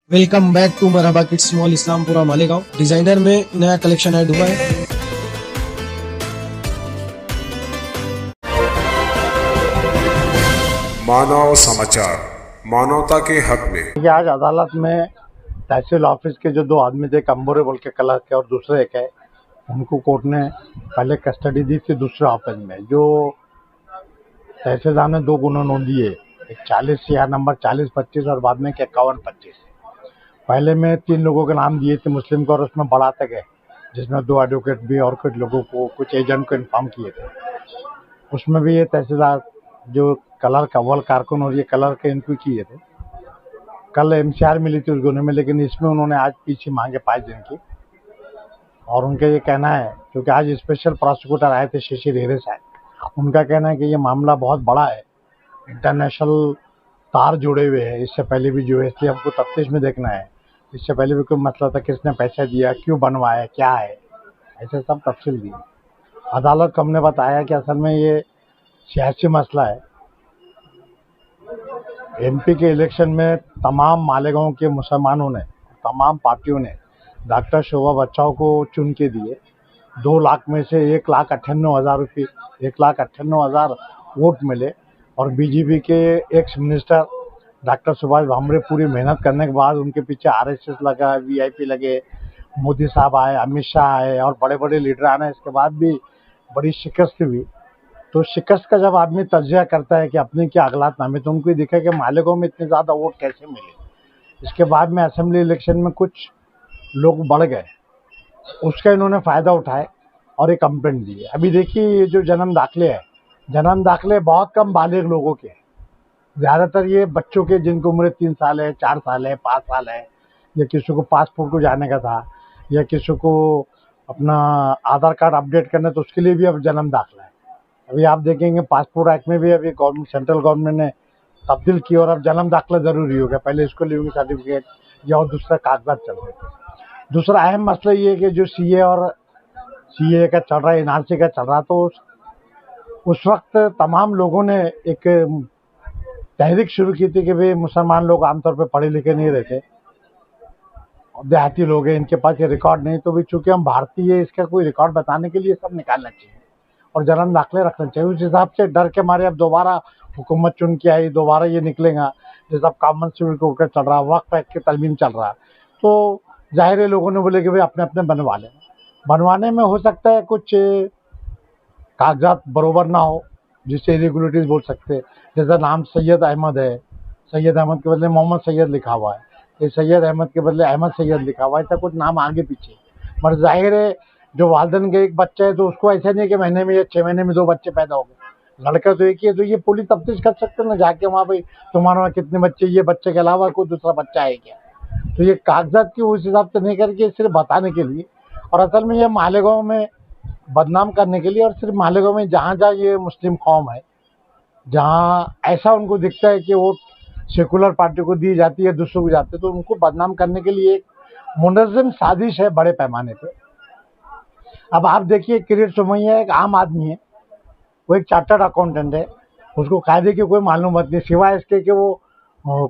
Welcome back to Marhaba kids mall Islampura Malegaon. Designer में नया collection add हुआ है। मानव समाचार, मानवता के हक में। ये आज अदालत में तहसील ऑफिस के जो दो आदमी थे, एक अंबोरे बोल के कलर के और दूसरे एक है, उनको कोर्ट ने पहले कस्टडी दी थी दूसरे ऑफिस में। जो तहसीलदार ने दो गुना नोंदी है, एक 40 CR नंबर 4025 और बाद में 5125। पहले में 3 लोगों के नाम दिए थे मुस्लिम को, और उसमें बढ़ाते गए, जिसमें 2 एडवोकेट भी और कुछ लोगों को, कुछ एजेंट को इन्फॉर्म किए थे। उसमें भी ये तहसीलदार जो कलर का अव्वल कारकुन और ये कलर के इनको किए थे। कल MCR मिली थी उस गुने में, लेकिन इसमें उन्होंने आज पीछे मांगे 5 दिन की। और उनका ये कहना है, क्योंकि आज स्पेशल प्रोसिक्यूटर आए थे शिशिर हेरे साहब, उनका कहना है कि ये मामला बहुत बड़ा है, इंटरनेशनल तार जुड़े हुए हैं इससे पहले भी जो है, इसलिए हमको तफ्तीश में देखना है। इससे पहले भी कोई मसला था, किसने पैसा दिया, क्यों बनवाया, क्या है, ऐसे सब तफसील दी। अदालत को हमने बताया कि असल में ये सियासी मसला है। MP के इलेक्शन में तमाम मालेगांव के मुसलमानों ने, तमाम पार्टियों ने डॉक्टर शोभा बच्चाओं को चुन के दिए। 2 लाख में से 1,98,000 रुपये, 1,98,000 वोट मिले। और BJP के ex minister doctor Subhash Bhamre पूरी मेहनत करने के बाद उनके पीछे RSS लगा, VIP लगे, मोदी साहब आए, अमित शाह आए और बड़े बड़े लीडर आने, इसके बाद भी बड़ी शिकस्त हुई। तो शिकस्त का जब आदमी तजिया करता है कि अपनी क्या अगलातनामे, तो उनको ही दिखा कि मालेगांव में इतने ज़्यादा वोट कैसे मिले। इसके बाद में असेंबली इलेक्शन में कुछ लोग बढ़ गए, उसका इन्होंने फ़ायदा उठाए और एक कंप्लेंट दी है। अभी देखिए, ये जो जन्म दाखिले है, जन्म दाखिले बहुत कम बालिग लोगों के हैं। ज़्यादातर ये बच्चों के जिनकी उम्र 3 साल है, 4 साल है, 5 साल है, या किसी को पासपोर्ट को जाने का था, या किसी को अपना आधार कार्ड अपडेट करना, तो उसके लिए भी अब जन्म दाखिला है। अभी आप देखेंगे पासपोर्ट एक्ट में भी अभी गवर्नमेंट, सेंट्रल गवर्नमेंट ने तब्दील की और अब जन्म दाखिला ज़रूरी हो गया। पहले इसको लिविंग सर्टिफिकेट या और दूसरा कागजात चलते थे। दूसरा अहम मसला ये है कि जो CA और CA का चल रहा है, NRC का चल रहा, तो उस वक्त तमाम लोगों ने एक तहरीक शुरू की थी कि भाई मुसलमान लोग आमतौर पे पढ़े लिखे नहीं रहते, देहाती लोग हैं, इनके पास ये रिकॉर्ड नहीं, तो भी चूंकि हम भारतीय है, इसका कोई रिकॉर्ड बताने के लिए सब निकालना चाहिए और जन्म दाखिले रखना चाहिए। उस हिसाब से डर के मारे अब दोबारा हुकूमत चुन के आई, दोबारा ये निकलेगा। जैसा कॉमन सिविल कोड का चल रहा, वक्फ एक्ट की तरमीम चल रहा, तो जाहिर है लोगों ने बोले कि भाई अपने अपने बनवा लें। बनवाने में हो सकता है कुछ कागजात बरोबर ना हो, जिससे इरेगुलरिटीज बोल सकते हैं। जैसा नाम सैयद अहमद है, सैयद अहमद के बदले मोहम्मद सैयद लिखा हुआ है, ये सैयद अहमद के बदले अहमद सैयद लिखा हुआ है, ऐसा कुछ नाम आगे पीछे। मगर जाहिर है जो वालदेन का एक बच्चा है, तो उसको ऐसा नहीं है कि महीने में या 6 महीने में 2 बच्चे पैदा हो गए। लड़का तो एक ही है, तो ये पुलिस तफ्तीश कर सकते हैं ना जाके वहाँ, भाई तुम्हारे वहाँ कितने बच्चे, ये बच्चे के अलावा कोई दूसरा बच्चा है क्या। तो ये कागजात की उस हिसाब से नहीं करके सिर्फ बताने के लिए, और असल में ये मालेगांव में बदनाम करने के लिए, और सिर्फ मालेगांव में जहाँ जहाँ ये मुस्लिम कौम है, जहाँ ऐसा उनको दिखता है कि वोट सेकुलर पार्टी को दी जाती है, दूसरों को जाते, तो उनको बदनाम करने के लिए एक मुनज़्ज़म साजिश है बड़े पैमाने पे। अब आप देखिए, किरीट सोमैया एक आम आदमी है, वो एक चार्टर्ड अकाउंटेंट है, उसको कायदे की कोई मालूमात नहीं, सिवाय इसके कि वो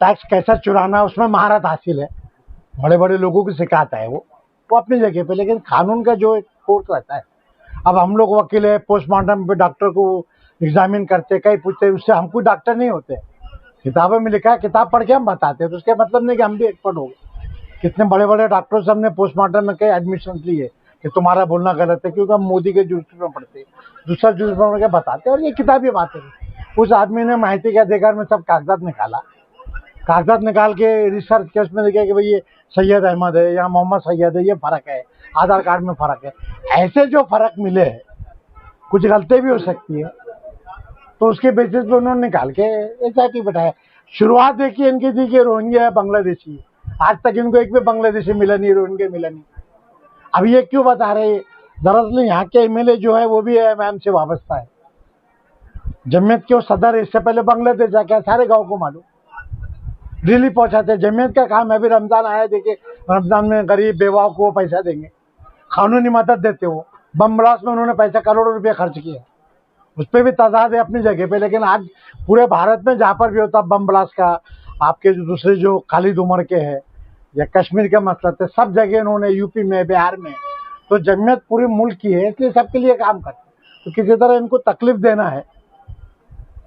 टैक्स कैसा चुराना उसमें महारत हासिल है, बड़े बड़े लोगों की शिकायत है वो अपनी जगह पे। लेकिन कानून का जो एक कोर्स रहता है, अब हम लोग वकील है, पोस्टमार्टम पे डॉक्टर को एग्जामिन करते, कहीं पूछते, उससे हम कोई डॉक्टर नहीं होते। किताबों में लिखा है, किताब पढ़ के हम बताते हैं, तो उसका मतलब नहीं कि हम भी एक्सपर्ट हो गए। कितने बड़े बड़े डॉक्टरों से हमने पोस्टमार्टम में कई एडमिशन लिए कि तुम्हारा बोलना गलत है, क्योंकि हम मोदी के जूस में पढ़ते, दूसरा जूस में पढ़ के बताते, और ये किताबी बातें हैं। उस आदमी ने माहिती के अधिकार में सब कागजात निकाला, कागजात निकाल के रिसर्च के उसमें देखा कि भाई ये सैयद अहमद है या मोहम्मद सैयद है, ये फ़र्क है, आधार कार्ड में फ़र्क है। ऐसे जो फ़र्क मिले हैं, कुछ गलती भी हो सकती है, तो उसके बेसिस पे उन्होंने निकाल के SIT बैठाया। शुरुआत देखिए इनकी थी कि रोहिंग्या है, बांग्लादेशी, आज तक इनको एक भी बांग्लादेशी मिला नहीं, रोहिंग्या मिला नहीं। अब ये क्यों बता रहे हैं? दरअसल यहाँ के MLA जो है वो भी MM से वाबस्ता है, जमीयत के सदर, इससे पहले बांग्लादेश जाके सारे गाँव को मालूम, दिल्ली पहुंचाते। जमीयत का काम है, अभी रमजान आया, देखिए रमजान में गरीब बेवाओं को पैसा देंगे, कानूनी मदद देते हो। बम ब्लास्ट में उन्होंने पैसा करोड़ों रुपये खर्च किया, उस पर भी तजाद है अपनी जगह पे। लेकिन आज पूरे भारत में जहाँ पर भी होता बम ब्लास्ट का, आपके जो दूसरे जो खालिद उमर के हैं या कश्मीर का मसला थे, सब जगह इन्होंने यूपी में बिहार में, तो जमयत पूरे मुल्क की है, इसलिए सबके लिए काम करते हैं। तो किसी तरह इनको तकलीफ देना है,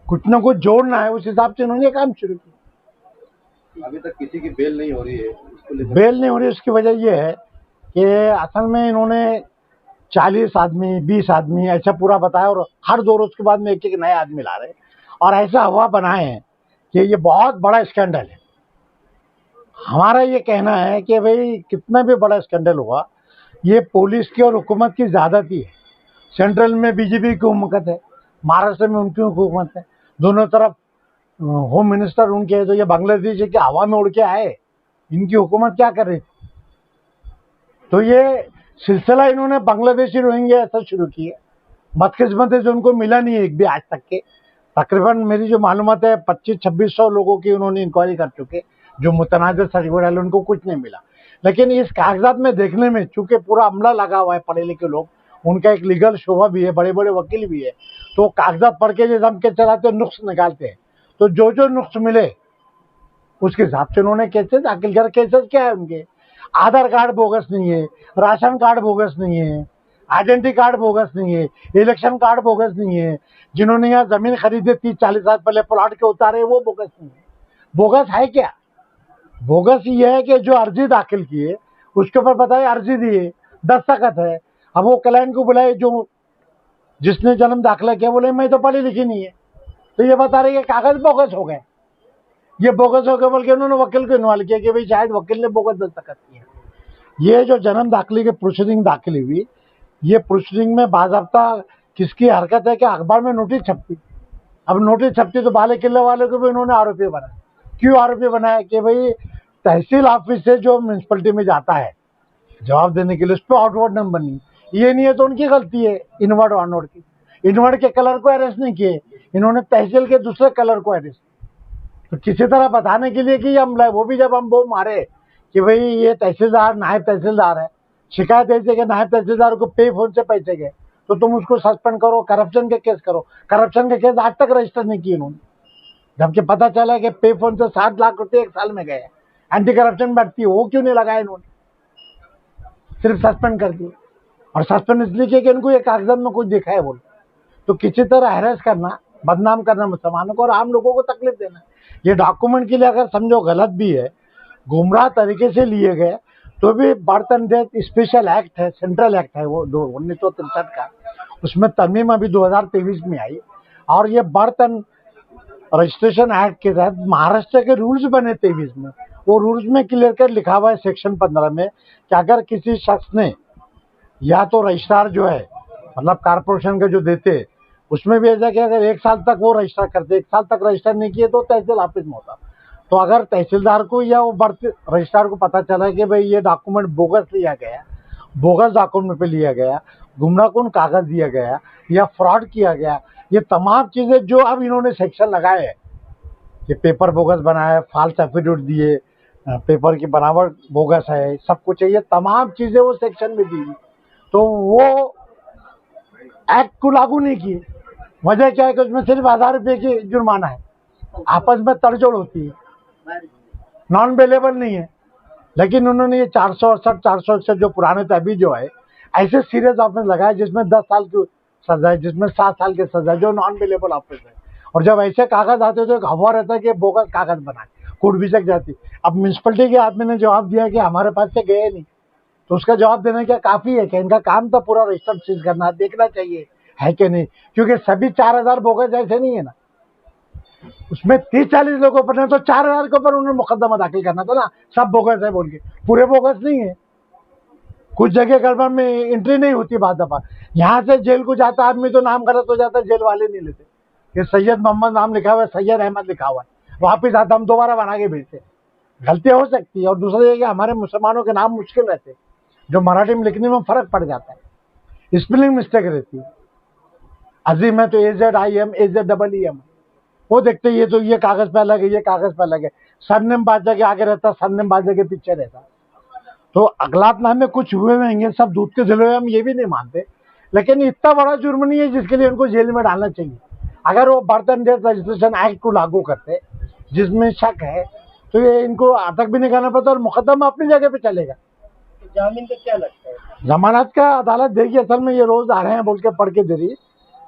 कुछ ना कुछ जोड़ना है, उस हिसाब से इन्होंने काम शुरू किया। अभी तक किसी की बेल नहीं हो रही है, उसको लेकर बेल नहीं हो रही, उसकी वजह यह है कि असल में इन्होंने 40 आदमी 20 आदमी ऐसा पूरा बताया और हर 2 रोज के बाद में एक एक नए आदमी ला रहे हैं और ऐसा हवा बनाए हैं कि ये बहुत बड़ा स्कैंडल है। हमारा ये कहना है कि भाई कितना भी बड़ा स्कैंडल हुआ, ये पुलिस की और हुकूमत की ज्यादती है। सेंट्रल में बीजेपी की हुकूमत है, महाराष्ट्र में उनकी हुकूमत है, दोनों तरफ होम मिनिस्टर उनके है, तो ये बांग्लादेश के हवा में उड़ के आए, इनकी हुकूमत क्या कर रही थी? तो ये सिलसिला इन्होंने बांग्लादेशी रोहिंग्या ऐसा शुरू किया, बदकिस्मत है जो उनको मिला नहीं है एक भी आज तक के। तकरीबन मेरी जो मालूमात है 2500-2600 लोगों की उन्होंने इंक्वायरी कर चुके, जो मुतनाज़ सर्टिफिकेट है उनको कुछ नहीं मिला। लेकिन इस कागजात में देखने में चूंकि पूरा अमला लगा हुआ है, पढ़े लिखे लोग, उनका एक लीगल शोभा भी है, बड़े बड़े वकील भी है, तो कागजात पढ़ के जैसे हम के चलाते हैं नुक्स निकालते हैं, तो जो जो नुक्स मिले उसके हिसाब से उन्होंने केसेस दाखिल कर। केसेस क्या है उनके? आधार कार्ड बोगस नहीं है, राशन कार्ड बोगस नहीं है, आइडेंटिटी कार्ड बोगस नहीं है, इलेक्शन कार्ड बोगस नहीं है, जिन्होंने यहाँ जमीन खरीदे 30-40 साल पहले प्लॉट के उतारे वो बोगस नहीं है। बोगस है क्या? बोगस ये है कि जो अर्जी दाखिल किए उसके ऊपर बताए अर्जी दिए, दस्तखत है, अब वो क्लाइंट को बुलाए जो जिसने जन्म दाखिला किया, बोले मैं तो पढ़ी लिखी नहीं है, तो ये बता रहे कागज बोगस हो गए। ये बोगस हो गए बोल के उन्होंने वकील को इन्वॉल्व किया कि भाई शायद वकील ने बोगस दस्तखत किया। ये जो जन्म दाखिले की प्रोसीडिंग दाखिल हुई, ये प्रोसीडिंग में बाज़ाब्ता किसकी हरकत है कि अखबार में नोटिस छपती, अब नोटिस छपती तो बाले किले वाले को भी उन्होंने आरोपी बनाया। क्यों आरोपी बनाया? कि भाई तहसील ऑफिस से जो म्यूनसिपलिटी में जाता है जवाब देने के लिए, उस पर आउटवर्ड नंबर नहीं, ये नहीं है तो उनकी गलती है इनवर्ड ऑनवर्ड की। इनवर्ड के कलर को अरेस्ट नहीं किए, इन्होंने तहसील के दूसरे कलर को अरेस्ट, तो किसी तरह बताने के लिए कि हम वो भी जब हम वो मारे कि भाई ये तहसीलदार नायब तहसीलदार है, शिकायत ऐसे कि नायब तहसीलदार को पे फोन से पैसे गए तो तुम उसको सस्पेंड करो, करप्शन के केस करो। करप्शन के केस आज तक रजिस्टर नहीं किए इन्होंने, जबकि पता चला कि पे फोन से 7 लाख रुपए 1 साल में गए। एंटी करप्शन बढ़ती है, वो क्यों नहीं लगाया इन्होंने, सिर्फ सस्पेंड कर दिए। और सस्पेंड इसलिए किया कि इनको ये कागजात में कुछ दिखा है बोल, तो किसी तरह हैरेस करना, बदनाम करना मुसलमानों को और आम लोगों को तकलीफ देना। ये डॉक्यूमेंट के लिए अगर समझो गलत भी है, गुमराह तरीके से लिए गए, तो भी birth and death special act है, सेंट्रल एक्ट है वो 1963 का, उसमें तरमीम अभी 2023 में आई, और ये बर्थ एंड रजिस्ट्रेशन एक्ट के तहत महाराष्ट्र के रूल्स बने 23 में। वो रूल्स में क्लियर कर लिखा हुआ है सेक्शन 15 में कि अगर किसी शख्स ने या तो रजिस्ट्रार जो है मतलब कारपोरेशन के जो देते, उसमें भी ऐसा कि अगर 1 साल तक वो रजिस्टर करते, 1 साल तक रजिस्टर नहीं किए तो तहसील ऑफिस में होता। तो अगर तहसीलदार को या वो बर्थ रजिस्ट्रार को पता चला कि भाई ये डॉक्यूमेंट बोगस लिया गया, बोगस डॉक्यूमेंट पे लिया गया, गुमराहकुन कागज दिया गया या फ्रॉड किया गया, ये तमाम चीजें जो अब इन्होंने सेक्शन लगाए हैं कि पेपर बोगस बनाया, फाल्स एफिडेविट दिए, पेपर की बनावट बोगस है, सब कुछ है, ये तमाम चीजें वो सेक्शन में दी, तो वो एक्ट को लागू नहीं किए। वजह क्या है कि उसमें सिर्फ 1000 रुपये की जुर्माना है, आपस में तड़जोड़ होती है, नॉन बेलेबल नहीं है। लेकिन उन्होंने ये 468 461 जो पुराने थे अभी जो है ऐसे सीरियस ऑफेंस लगाए जिसमें 10 साल की सजा है, जिसमें 7 साल की सजा, जो नॉन बेलेबल ऑफेंस है। और जब ऐसे कागज आते तो एक हवा रहता है कि बोगस कागज बनाए, कोर्ट भी तक जाती। अब म्यूनसिपलिटी के आदमी ने जवाब दिया कि हमारे पास से गए नहीं, तो उसका जवाब देने क्या काफी है कि इनका काम तो पूरा रजिस्टर चीज करना, देखना चाहिए है कि नहीं, क्योंकि सभी 4000 बोगस ऐसे नहीं है ना, उसमें 30-40 लोगों पर, तो 4000 के ऊपर उन्होंने मुकदमा दाखिल करना था ना, सब बोगस है बोल के, पूरे बोगस नहीं है। कुछ जगह गड़बड़ में एंट्री नहीं होती, बाद दफा यहाँ से जेल को जाता आदमी तो नाम गलत हो जाता, जेल वाले नहीं लेते कि सैयद मोहम्मद नाम लिखा हुआ है, सैयद अहमद लिखा हुआ है, वापिस आता हम दोबारा बना के भेजते। गलतियां हो सकती है। और दूसरा ये कि हमारे मुसलमानों के नाम मुश्किल रहते, जो मराठी में लिखने में फर्क पड़ जाता है, स्पेलिंग मिस्टेक रहती है। अजीम है तो AZIM AZEEM, वो देखते ये तो ये कागज पे अलग है, ये कागज पे अलग है, सरनेम बाजा के आगे रहता, सरनेम बाजा के पीछे रहता। तो अगलात नामे कुछ हुए होंगे, सब दूध के धुले हुए, हम ये भी नहीं मानते, लेकिन इतना बड़ा जुर्म नहीं है जिसके लिए उनको जेल में डालना चाहिए। अगर वो birth and death registration act को लागू करते जिसमें शक है तो ये इनको अटक भी नहीं करना पड़ता और मुकदमा अपनी जगह पे चलेगा। जामीन का क्या लगता है? जमानत का अदालत देगी, असल में ये रोज आ रहे हैं बोल के पढ़ के दे रही है।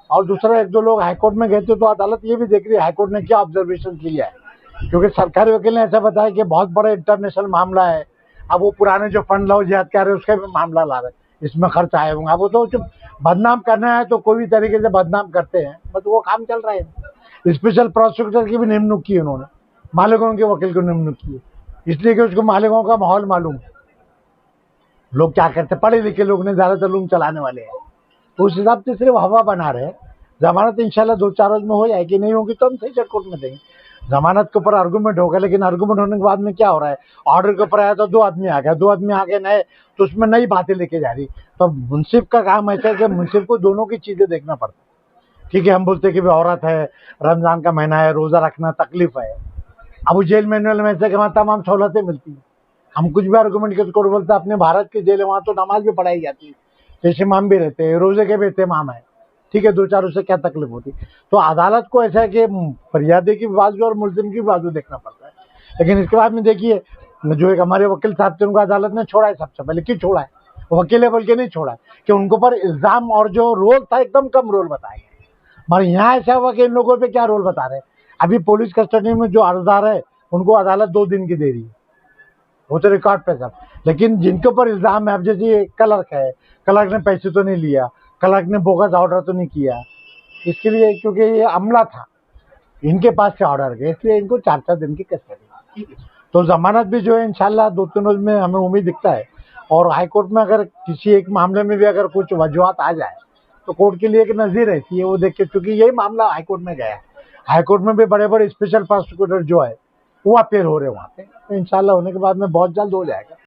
और दूसरा एक दो लोग हाईकोर्ट में गए थे तो अदालत ये भी देख रही है हाईकोर्ट ने क्या ऑब्जर्वेशन लिया है, क्योंकि सरकारी वकील ने ऐसा बताया कि बहुत बड़ा इंटरनेशनल मामला है। अब वो पुराने जो फंड लाओ जिहाद कह रहे हैं उसका भी मामला ला रहे हैं, इसमें खर्च आए होंगे। अब वो तो जो बदनाम करना है तो कोई भी तरीके से बदनाम करते हैं, बस वो काम चल रहा है। स्पेशल प्रोसिक्यूटर की भी निमणूक की उन्होंने, मालेगांव के वकील को निमणूक की, इसलिए कि उसको मालेगांव का माहौल मालूम है, लोग क्या करते, पढ़े लिखे लोग ने ज्यादातर लूम चलाने वाले हैं, तो उस हिसाब से सिर्फ हवा बना रहे हैं। जमानत इंशाल्लाह 2-4 रोज में हो जाएगी, नहीं होगी तो हम सेशन कोर्ट में देंगे। जमानत के ऊपर आर्गूमेंट होगा, लेकिन आर्गूमेंट होने के बाद में क्या हो रहा है, ऑर्डर के ऊपर आया तो 2 आदमी आ गया, 2 आदमी आ गए नए, तो उसमें नई बातें लेके जा रही। तो मुंसिफ का काम ऐसा है कि मुंसिफ को दोनों की चीजें देखना पड़ता है। ठीक है, हम बोलते हैं कि भाई औरत है, रमजान का महीना है, रोजा रखना तकलीफ है। अब वो जेल मैनुअल में ऐसे कि वहाँ तमाम सहूलतें मिलती हैं, हम कुछ भी आर्गूमेंट के कोर्ट बोलते हैं अपने भारत की जेल है, वहाँ तो नमाज भी पढ़ाई जाती है, पेश इमाम भी रहते हैं, रोजे के भी एहतमाम है। ठीक है, 2-4 उससे क्या तकलीफ होती। तो अदालत को ऐसा है कि फरियादी की बाजू और मुल्जिम की बाजू देखना पड़ता है। लेकिन इसके बाद में देखिए, जो एक हमारे वकील साहब थे उनको अदालत ने छोड़ा है। सबसे पहले क्यों छोड़ा है, वकील है बोल के नहीं छोड़ा है कि उनको पर इल्जाम और जो रोल था एकदम कम रोल बताया गया। मगर यहाँ ऐसा हुआ कि इन लोगों पे क्या रोल बता रहे हैं। अभी पुलिस कस्टडी में जो अर्जदार है उनको अदालत 2 दिन की दे रही है, वो तो रिकॉर्ड पे सब। लेकिन जिनके ऊपर इल्जाम है, अब जैसे क्लर्क है, क्लर्क ने पैसे तो नहीं लिया, क्लर्क ने बोगस ऑर्डर तो नहीं किया, इसके लिए क्योंकि ये अमला था, इनके पास से ऑर्डर गए, इसलिए इनको 4-4 दिन की कस्टडी। तो जमानत भी जो है इंशाल्लाह 2-3 रोज में हमें उम्मीद दिखता है। और हाईकोर्ट में अगर किसी एक मामले में भी अगर कुछ वजूहत आ जाए तो कोर्ट के लिए एक नज़ीर रहती है, वो देख के, क्योंकि यही मामला हाईकोर्ट में गया है। हाईकोर्ट में भी बड़े बड़े स्पेशल प्रोसिक्यूटर जो है वो अपीयर हो रहे हैं वहाँ पे, तो इंशाल्लाह होने के बाद में बहुत जल्द हो जाएगा।